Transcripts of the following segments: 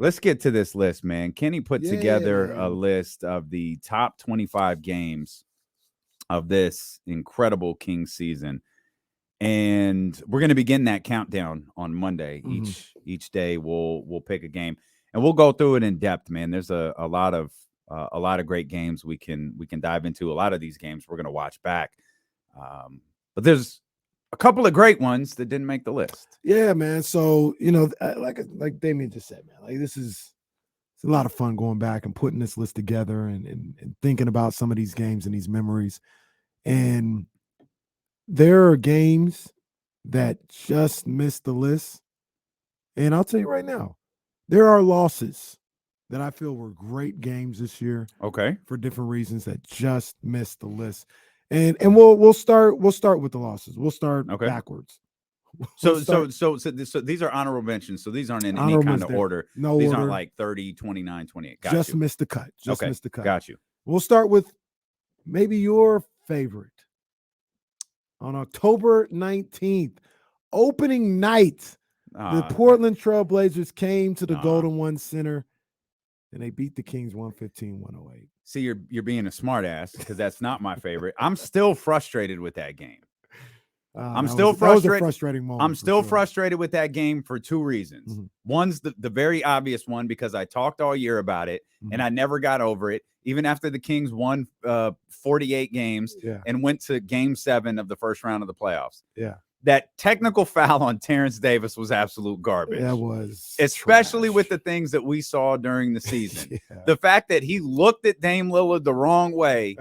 let's get to this list, man. Kenny put together a man. list of the top 25 games of this incredible Kings season. And we're going to begin that countdown on Monday. Each day we'll pick a game and we'll go through it in depth, man. There's a lot of great games we can dive into. A lot of these games we're going to watch back. But there's a couple of great ones that didn't make the list. Yeah, man. So, like Damien just said, man, like it's a lot of fun going back and putting this list together and thinking about some of these games and these memories. And there are games that just missed the list. And I'll tell you right now, there are losses that I feel were great games this year. Okay. For different reasons that just missed the list. And we'll start with the losses. We'll start backwards. So these are honorable mentions. So these aren't in any kind of order. No these order. aren't like 30, 29, 28. Just missed the cut. Missed the cut. Got you. We'll start with maybe your favorite. On October 19th, opening night, the Portland Trail Blazers came to the Golden One Center, and they beat the Kings 115-108. See, you're being a smart ass because that's not my favorite. I'm still frustrated with that game. I'm still frustrated. That was a frustrating moment. I'm still frustrated with that game for two reasons. One's the very obvious one because I talked all year about it and I never got over it. Even after the Kings won 48 games and went to Game 7 of the first round of the playoffs. Yeah. That technical foul on Terrence Davis was absolute garbage. That was especially trash. With the things that we saw during the season. The fact that he looked at Dame Lillard the wrong way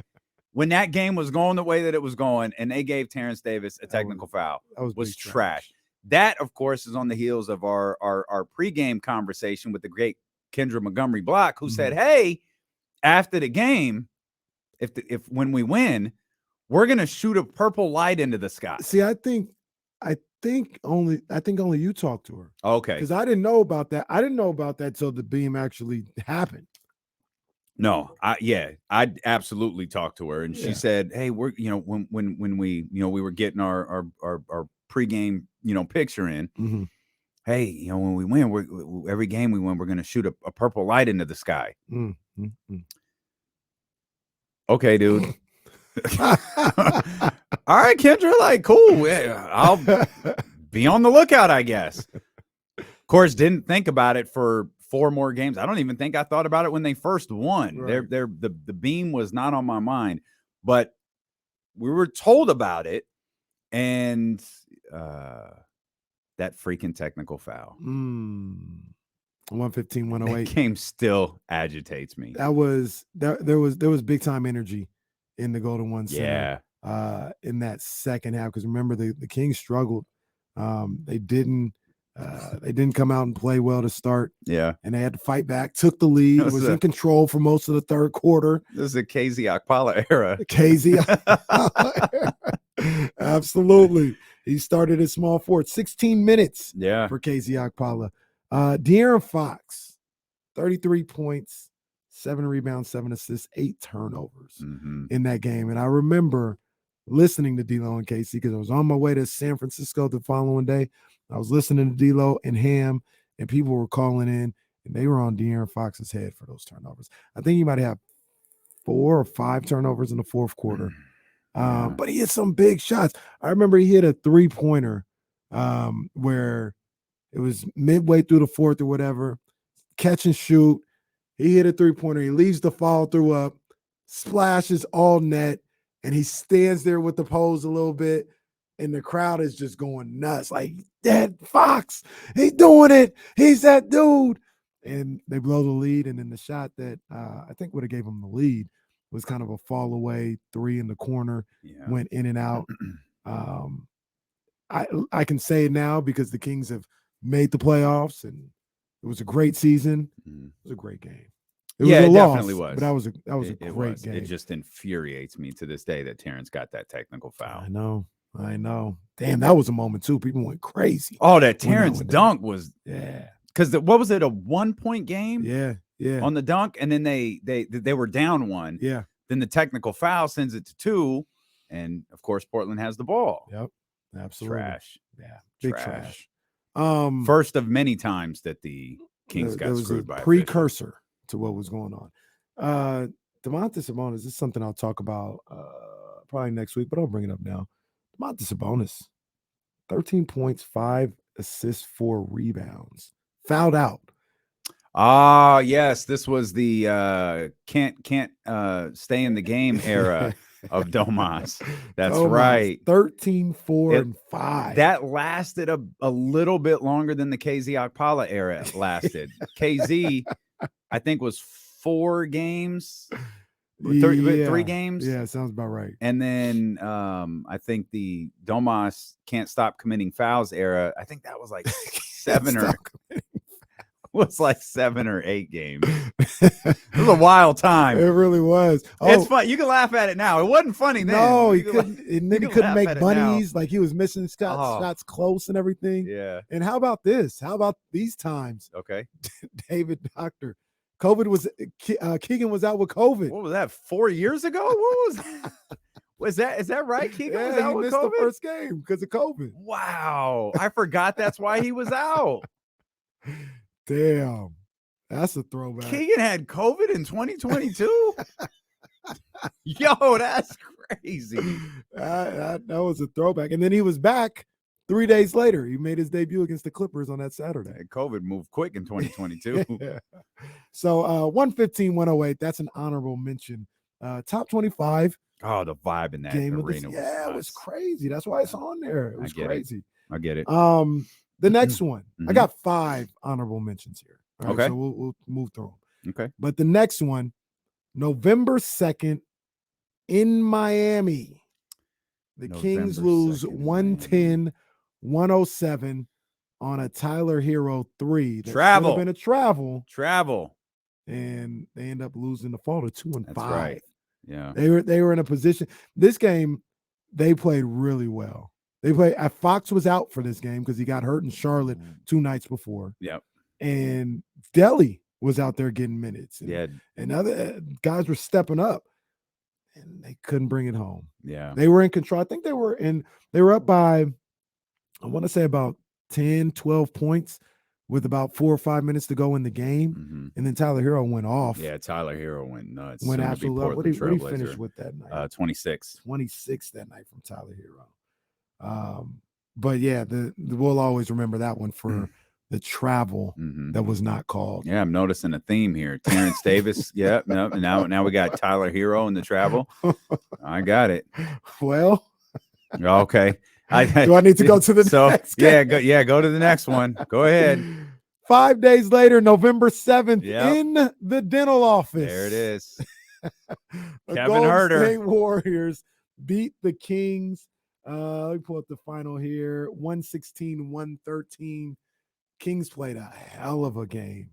when that game was going the way that it was going, and they gave Terrence Davis a technical foul, was trash. That, of course, is on the heels of our pregame conversation with the great Kendra Montgomery Block, who said, "Hey, after the game, if when we win, we're gonna shoot a purple light into the sky." See, I think only you talked to her. Okay, because I didn't know about that. I didn't know about that till the beam actually happened. No, I absolutely talked to her, and she said, "Hey, we're when we we were getting our pregame picture in. Hey, when we win, every game we win, we're going to shoot a purple light into the sky." Okay, dude. All right, Kendra, like, cool. I'll be on the lookout, I guess. Of course, didn't think about it for 4 more games. I don't even think I thought about it when they first won. Right. The beam was not on my mind, but we were told about it, and that freaking technical foul. 115-108. That game still agitates me. There was big time energy in the Golden One Center. In that second half, because remember the Kings struggled. They didn't come out and play well to start. Yeah. And they had to fight back, took the lead, was in control for most of the third quarter. This is a KZ Okpala era. KZ Absolutely. He started at small forward, 16 minutes for KZ Okpala. De'Aaron Fox, 33 points, 7 rebounds, 7 assists, 8 turnovers in that game. And I remember listening to D'Lo and KC because I was on my way to San Francisco the following day. I was listening to D'Lo and Ham, and people were calling in, and they were on De'Aaron Fox's head for those turnovers. I think he might have 4 or 5 turnovers in the fourth quarter. But he hit some big shots. I remember he hit a 3-pointer where it was midway through the fourth or whatever, catch and shoot. He hit a 3-pointer. He leaves the follow through up, splashes all net, and he stands there with the pose a little bit, and the crowd is just going nuts. Like, that Fox, he's doing it. He's that dude. And they blow the lead, and then the shot that I think would have gave him the lead was kind of a fall away 3 in the corner, went in and out. I can say it now because the Kings have made the playoffs, and it was a great season. It was a great game. It definitely was. But that was a great game. It just infuriates me to this day that Terrence got that technical foul. I know. Damn, that was a moment too. People went crazy. Oh, that Terrence dunk was because what was it, a 1-point game? Yeah. On the dunk, and then they were down 1. Yeah. Then the technical foul sends it to 2, and of course Portland has the ball. Yep. Absolutely. Trash. Yeah. Big trash. First of many times that the Kings got screwed by a precursor to what was going on. Domantas Sabonis, this is something I'll talk about probably next week, but I'll bring it up now. Domantas Sabonis, 13 points, 5 assists, 4 rebounds. Fouled out. Ah, yes, this was the can't stay in the game era of Domas. That's Domas, right. 13, 4, and 5. That lasted a little bit longer than the KZ Okpala era lasted. KZ, I think, was 4 games. 3 games. Yeah, sounds about right. And then I think the Domas can't stop committing fouls era, I think that was like 7 or 8 games. It was a wild time. It really was. It's fun. You can laugh at it now. It wasn't funny then. No, he couldn't. And then he couldn't make bunnies. Like he was missing shots close and everything. Yeah. And how about this? How about these times? Okay. David Doctor. COVID was Keegan was out with COVID. What was that? 4 years ago? What was that? Is that right? Keegan was out with missed COVID? The first game because of COVID. Wow. I forgot that's why he was out. Damn. That's a throwback. Keegan had COVID in 2022? Yo, that's crazy. That was a throwback. And then he was back 3 days later. He made his debut against the Clippers on that Saturday. COVID moved quick in 2022. Yeah. So 115, 108. That's an honorable mention. Top 25. Oh, the vibe in that game arena it was crazy. That's why it's on there. It was crazy. I get it. The next one, I got 5 honorable mentions here. All right, okay. So we'll move through them. Okay. But the next one, November 2nd in Miami. The Kings lose 110-107 on a Tyler Hero 3. That travel. Should have been a travel. Travel. And they end up losing the fall to 2-5. That's right. Yeah. They were in a position. This game, they played really well. Fox was out for this game because he got hurt in Charlotte 2 nights before. Yep. And Delly was out there getting minutes. And other guys were stepping up, and they couldn't bring it home. Yeah. They were in control. I think they were up by, I want to say about 10, 12 points with about 4 or 5 minutes to go in the game. Mm-hmm. And then Tyler Hero went off. Yeah, Tyler Hero went nuts. Went absolutely up. What did he finish with that night? 26. 26 that night from Tyler Hero. But yeah, we'll always remember that one for the travel that was not called. Yeah, I'm noticing a theme here. Terrence Davis. Yeah, no, now we got Tyler Hero in the travel. I got it. Well, okay. Do I need to go to the next game? Go to the next one. Go ahead. 5 days later, November 7th, in the dental office. There it is. Kevin Herter. State Warriors beat the Kings. Let me pull up the final here. 116-113. Kings played a hell of a game.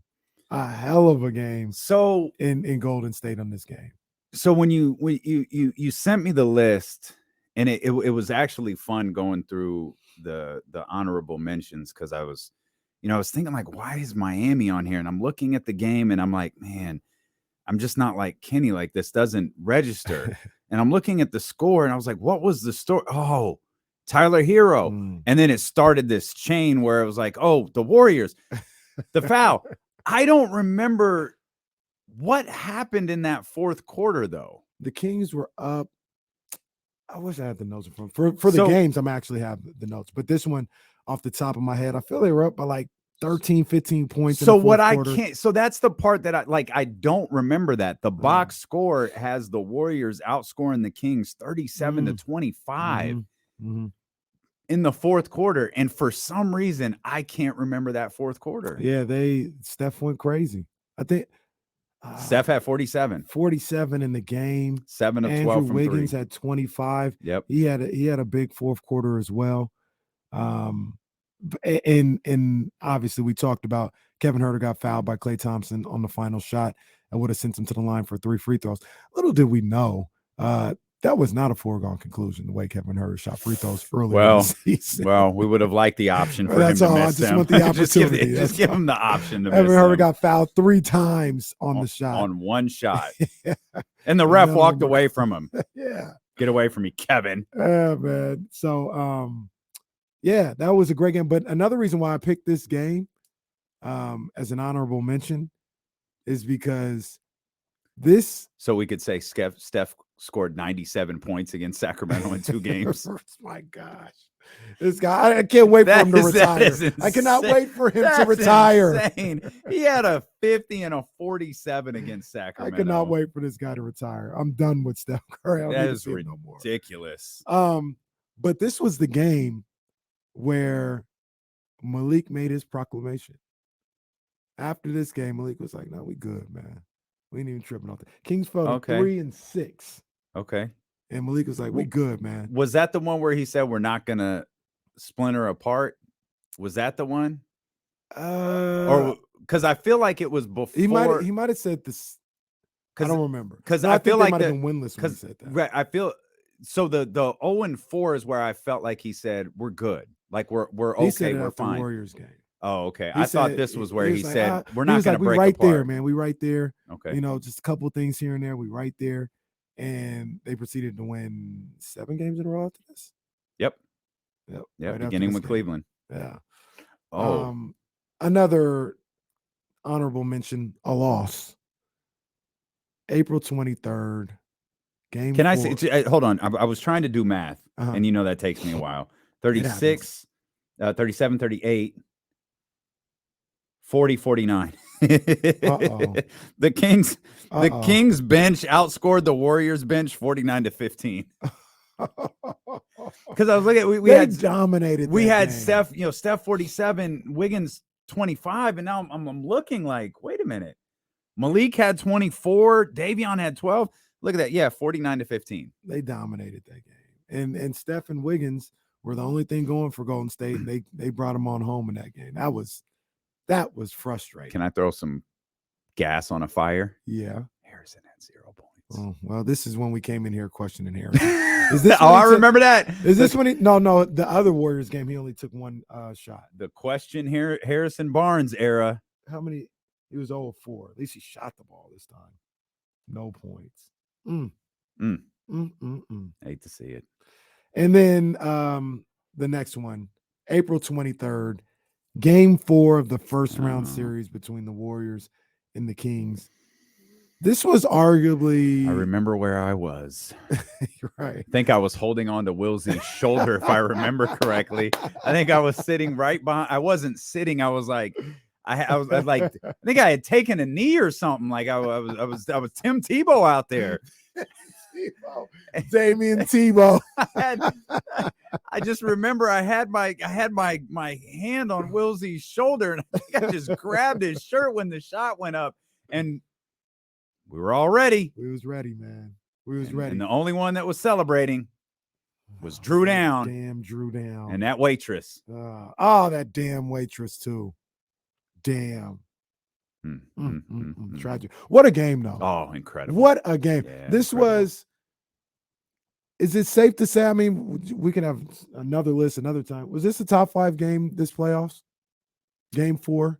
So in Golden State on this game. So when you sent me the list, and it was actually fun going through the honorable mentions, because I was thinking, like, why is Miami on here? And I'm looking at the game and I'm like, man, I'm just not like Kenny. Like, this doesn't register. And I'm looking at the score and I was like, what was the story? Oh, Tyler Hero. And then it started this chain where it was like, oh, the Warriors, the foul. I don't remember what happened in that fourth quarter, though. The Kings were up. I wish I had the notes for the games. I'm actually have the notes, but this one off the top of my head, I feel they were up by like 13, 15 points. So what I can't, so that's the part that I don't remember that. The box score has the Warriors outscoring the Kings 37-25 in the fourth quarter. And for some reason, I can't remember that fourth quarter. Yeah, Steph went crazy. I think Steph had 47 in the game. 7 of 12 Andrew from Wiggins 3. had 25. Yep. He had a big fourth quarter as well. And obviously we talked about Kevin Herter got fouled by Klay Thompson on the final shot and would have sent him to the line for 3 free throws. Little did we know that was not a foregone conclusion, the way Kevin Herter shot free throws early in the season. Well, we would have liked the option for him to miss them. I just want the opportunity. just give him the option to Kevin miss Herter them. got fouled 3 times on the shot. On one shot. And the ref walked away from him. Yeah. Get away from me, Kevin. Yeah, man. So, yeah, that was a great game. But another reason why I picked this game, as an honorable mention is because this. So we could say Steph scored 97 points against Sacramento in 2 games. My gosh. This guy, I can't wait for him to retire. I cannot wait for him to retire. Insane. He had a 50 and a 47 against Sacramento. I cannot wait for this guy to retire. I'm done with Steph Curry. That is ridiculous. But this was the game where Malik made his proclamation. After this game, Malik was like, "No, we good, man. We ain't even tripping off that." Kings fell to 3-6. Okay. And Malik was like, "We good, man." Was that the one where he said we're not gonna splinter apart? Was that the one? Or because I feel like it was before. He might have said this. I don't remember. Because I feel like might have been winless when he said that. Right. I feel so the 0-4 is where I felt like he said we're good. Like we're okay. He said it we're fine. The Warriors game. Oh, okay. I thought this was where he said we're not going to break right apart. There, man. We right there. Okay. Just a couple of things here and there. We right there. And they proceeded to win 7 games in a row after this. Yep. Right beginning with Cleveland. Yeah. Oh. Another honorable mention, a loss. April 23rd. Game. Can 4. I say? Hold on. I was trying to do math, and that takes me a while. 36, 37, 38, 40, 49. The Kings bench outscored the Warriors bench 49-15. Because I was looking at we had dominated. We had game. Steph 47, Wiggins 25, and now I'm looking like, wait a minute. Malik had 24, Davion had 12. Look at that. Yeah, 49-15. They dominated that game. And Steph and Wiggins were the only thing going for Golden State. They brought them on home in that game. That was frustrating. Can I throw some gas on a fire? Yeah. Harrison had 0 points. Oh, well, this is when we came in here questioning Harrison. I remember that. Is this when no, the other Warriors game, he only took 1 shot. The question here, Harrison Barnes era. How many? He was 0-4. At least he shot the ball this time. No points. Hate to see it. And then the next one, April 23rd, game 4 of the first round series between the Warriors and the Kings. This was arguably. I remember where I was. You're right. I think I was holding on to Willsie's shoulder, if I remember correctly. I think I was sitting right behind. I wasn't sitting. I was like, I was like, I think I had taken a knee or something. Like I was Tim Tebow out there. Damian Tebow. I just remember I had my hand on Willsie's shoulder, and I think I just grabbed his shirt when the shot went up, and we were all ready. We was ready, man. We was ready. And the only one that was celebrating was Drew Down. Damn Drew Down. And that waitress. That damn waitress too. Damn. Tragic. What a game, though. Oh, incredible. What a game. Yeah, this incredible. Is it safe to say, I mean, we can have another list another time. Was this a top 5 game this playoffs? Game 4?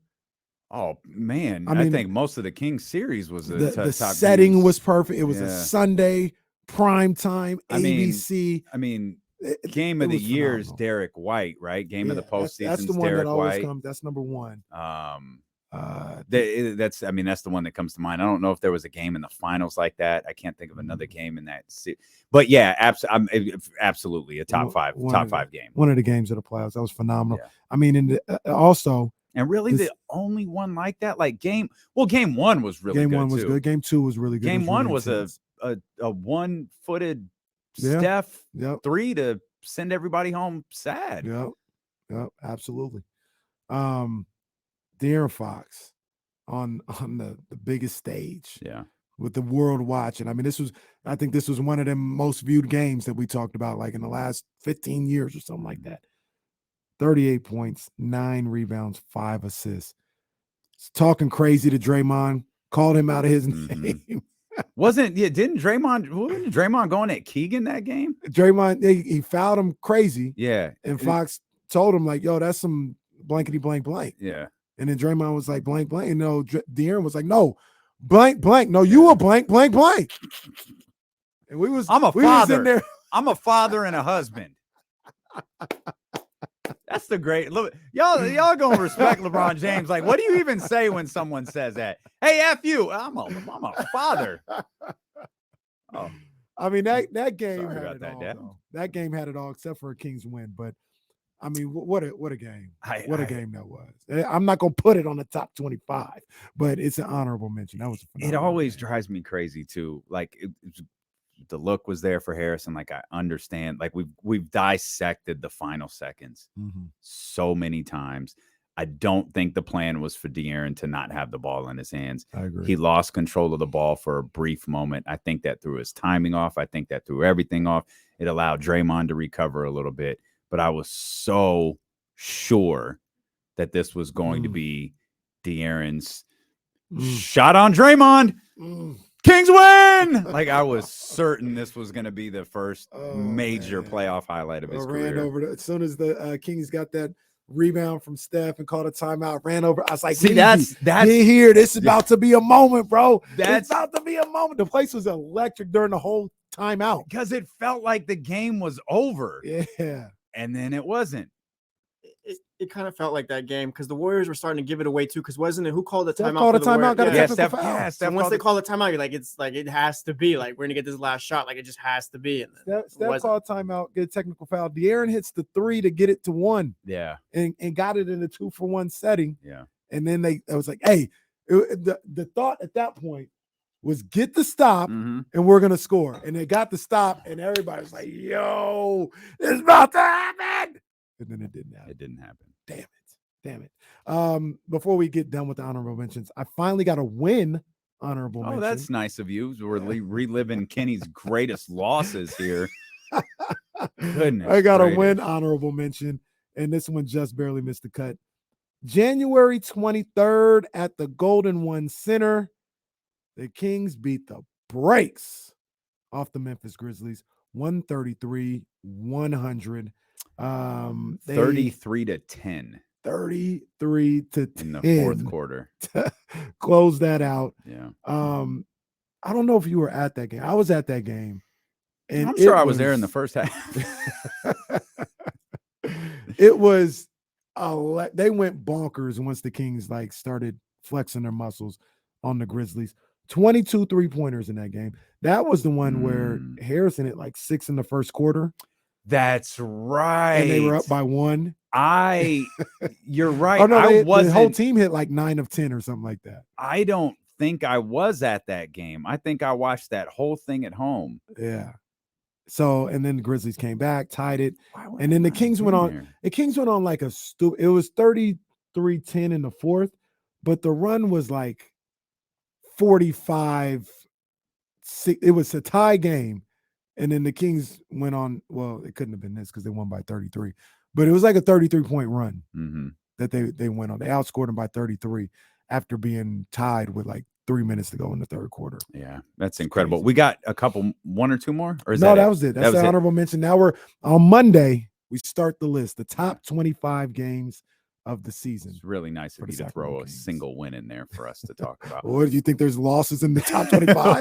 Oh, man. I think most of the Kings series was the top setting games. Was perfect. It was a Sunday, prime time, ABC. I mean, game of the year is Derek White, right? Game of the postseason. That's the one Derek that always White. comes. That's number 1. That's the one that comes to mind. I don't know if there was a game in the finals like that. I can't think of another game in that. But yeah, absolutely a top 5 game. One of the games of the playoffs. That was phenomenal. Yeah. I mean, also. And really, the only one like that, like game 1 was really good. Game 1 was good. Game 2 was really good. Game 1 was a one-footed Steph 3 to send everybody home sad. Yep, absolutely. De'Aaron Fox on the biggest stage. Yeah. With the world watching. I mean, I think this was one of the most viewed games that we talked about, like in the last 15 years or something like that. 38 points, 9 rebounds, 5 assists. It's talking crazy to Draymond, called him out of his name. Didn't Draymond going at Keegan that game? Draymond, he fouled him crazy. Yeah. And Fox told him, like, yo, that's some blankety blank blank. Yeah. And then Draymond was like, blank blank. And De'Aaron was like, no, blank blank. No, you were blank blank blank. And I'm a father. I'm a father and a husband. That's the great look. Y'all gonna respect LeBron James. Like, what do you even say when someone says that? Hey, F you. I'm a father. Oh, I mean that game had it all. Though. That game had it all except for a Kings win. But I mean, what a game! What a game that was. I'm not gonna put it on the top 25, but it's an honorable mention. That was. It always drives me crazy too. Like the look was there for Harrison. Like I understand. Like we've dissected the final seconds so many times. I don't think the plan was for De'Aaron to not have the ball in his hands. I agree. He lost control of the ball for a brief moment. I think that threw his timing off. I think that threw everything off. It allowed Draymond to recover a little bit. But I was so sure that this was going to be De'Aaron's shot on Draymond. Kings win! Like I was certain this was going to be the first major playoff highlight of his career. As soon as the Kings got that rebound from Steph and called a timeout, ran over. I was like, see, that's here. This is about to be a moment, bro. It's about to be a moment. The place was electric during the whole timeout because it felt like the game was over. Yeah. And then it wasn't. It kind of felt like that game because the Warriors were starting to give it away too. Because wasn't it who called the Steph timeout? Called a timeout. Got a technical foul. And once they call the timeout, you're like, it has to be like we're gonna get this last shot. Like it just has to be. And Steph called a timeout, get a technical foul. De'Aaron hits the 3 to get it to 1. Yeah, and got it in a 2-for-1 setting. Yeah, and then I was like, hey, the thought at that point was get the stop and we're going to score. And they got the stop and everybody was like, yo, it's about to happen. And then it didn't happen. It didn't happen. Damn it. Before we get done with the honorable mentions, I finally got a win honorable mention. Oh, that's nice of you. We're reliving Kenny's greatest losses here. Goodness. I got a win honorable mention, and this one just barely missed the cut. January 23rd at the Golden One Center, the Kings beat the brakes off the Memphis Grizzlies, 133-100. 33-10. 33-10 in the fourth quarter. Close that out. Yeah. I don't know if you were at that game. I was at that game. And I'm sure I was there in the first half. It was they went bonkers once the Kings started flexing their muscles on the Grizzlies. 22 3-pointers in that game. That was the one where Harrison hit 6 in the first quarter. That's right. And they were up by 1. You're right. Oh, no, the whole team hit 9 of 10 or something like that. I don't think I was at that game. I think I watched that whole thing at home. Yeah. So, and then the Grizzlies came back, tied it. And then the Kings went on. The Kings went on like a stupid. It was 33-10 in the fourth, but the run was 45-6. It was a tie game. And then the Kings went on. Well, it couldn't have been this because they won by 33. But it was like a 33-point run that they went on. They outscored them by 33 after being tied with 3 minutes to go in the third quarter. Yeah, that's incredible. Crazy. We got a couple, 1 or 2 more? Or is that was it. That's the honorable mention. Now we're on Monday. We start the list, the top 25 games of the season. It's really nice of you to throw a single win in there for us to talk about. Or do you think there's losses in the top 25?